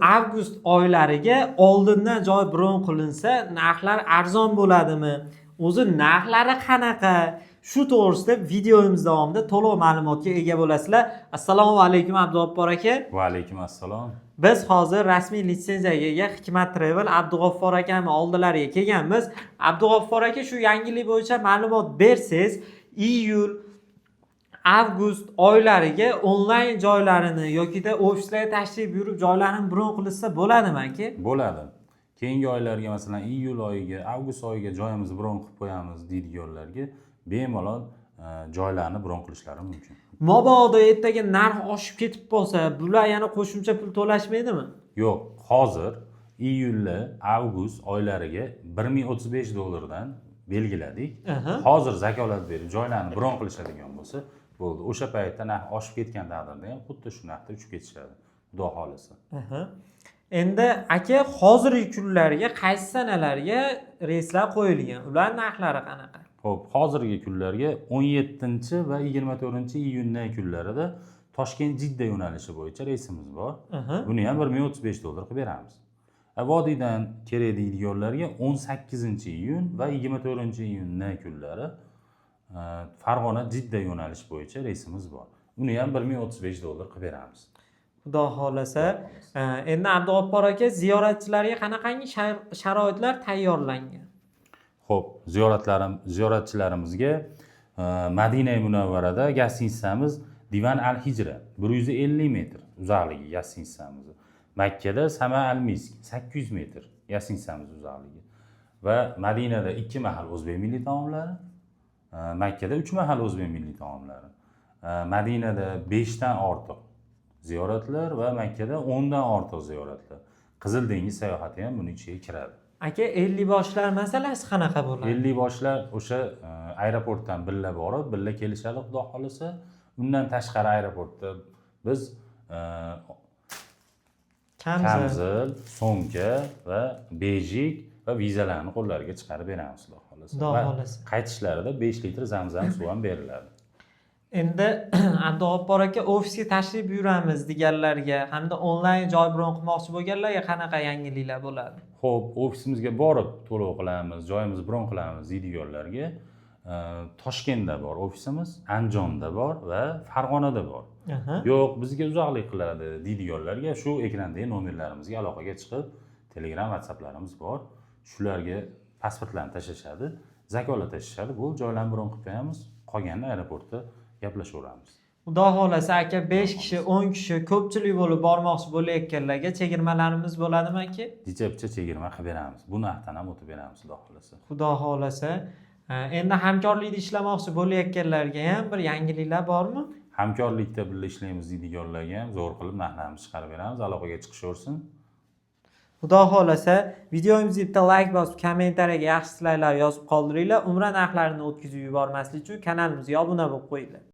avgust oylariga oldindan joy bron qilinsa, narxlar arzon bo'ladimi? O'zi narxlari qanaqa? Shu to'g'risida videomiz davomida to'liq ma'lumotga ega bo'lasizlar. Assalomu alaykum Abdug'offar aka. Va alaykum assalom. Biz hozir rasmiy litsenziyaga ega Hikmat Travel Abdug'offar akani oldilariga kelganmiz. Abdug'offar aka shu yangilik bo'yicha ma'lumot bersangiz, iyul avgust oylariga onlayn joylarini yoki-da ofislarga tashrif buyurib joylarni bron qilsa bo'ladimi aka? Bo'ladi. Keyingi oylarga, masalan, iyul oyiga, avgust oyiga joyimizni bron qilib qo'yamiz deydiganlarga bemalol joylarni bron qilishlari mumkin. Mabodo ertaga narx oshib ketib qolsa, bular yana qo'shimcha pul to'lashmaydimi? Yo'q, hozir iyulda, avgust oylariga $1035 dan belgiladik. Hozir zakolat berib joylarni bron qilishadigan bo'lsa, bo'ldi. O'sha paytda narx oshib ketgan taqdirda ham xuddi shu narxda uchib ketishadi. Xudo xolisa. Endi aka, hozirgi kunlarga qaysi sanalarga reyslar qo'yilgan? Ular narxlari qanaqa? Xo'p, hozirgi kunlarga 17 va 24-iyun kunlarida Toshkent-Jidda yo'nalishi bo'yicha reysimiz bor. Buni ham $1035 qilib beramiz. Vodiydan kerak deydiganlarga 18-iyun va 24-iyun kunlari Farg'ona-Jidda yo'nalishi bo'yicha reysimiz bor. Buni ham $1035 qilib beramiz. Xudo xolasa. Endi Abdug'offar aka, ziyoratchilarga qanaqangi sharoitlar tayyorlangan? Xo'p, ziyoratchilarimizga Madina Munavvarada gastitsamiz Divan al-Hijra 150 metr uzoqligi gastitsamiz. Makkada Sama al-Misk 800 metr gastitsamiz uzoqligi. Va Madinada 2 mahal o'zbek milliy taomlari, Makkada 3 mahal o'zbek milliy taomlari. Madinada 5 dan ortiq ziyoratlar va Makkada 10 dan ortiq ziyoratlar. Qizil dengiz sayohati ham buning ichiga kiradi. Aka, 50 boshlar masalasi qanaqa bo'ladi? 50 boshlar o'sha aeroportdan billa borib, billa kelishadi, xudo xolisa. Undan tashqari aeroportda biz kamzil, so'mka va bejik va vizalarni qo'llariga chiqarib beramiz, xudo xolisa. Xudo xolisa. Qaytishlarida 5 litr zamzam suv ham beriladi. Endi Abdug'offar aka, ofisga tashrif buyuramiz deganlarga hamda onlayn joy bron qilmoqchi bo'lganlarga qanaqa yangiliklar bo'ladi? Xo'p, ofisimizga borib to'lov qilamiz, joyimizni bron qilamiz deydiganlarga Toshkentda bor ofisimiz, Andijonda bor va Farg'onada bor. Yo'q, bizga uzoqlik qiladi deydiganlarga shu ekrandagi nomerlarimizga aloqaga chiqib, Telegram, WhatsApplarimiz bor. Shularga pasportlarni tashlashadi, zakolat tashlashadi. Bu joylarni bron qilib qo'yamiz, qolganini aeroportda gaplashaveramiz. Xudo xolasa aka, 5 kishi, 10 kishi ko'pchilik bo'lib bormoqchi bo'layotganlarga chegirmalarimiz bo'ladimi aka? Jicha-picha chegirma qilib beramiz. Bu narxdan ham o'tib beramiz, xudo xolasa. Xudo xolasa. Endi hamkorlikda ishlamoqchi bo'layotganlarga ham bir yangiliklar bormi? Hamkorlikda birga ishlaymiz deydiganlarga ham zo'r qilib narxlarimizni chiqarib beramiz, aloqaga chiqishaversin. Xudo xolasa, videomizni bitta like bosib, kommentariyaga yaxshi tilaklar yozib qoldiringlar. Umra narxlarini o'tkazib yubormaslik uchun kanalimizga obuna bo'lib qo'yinglar.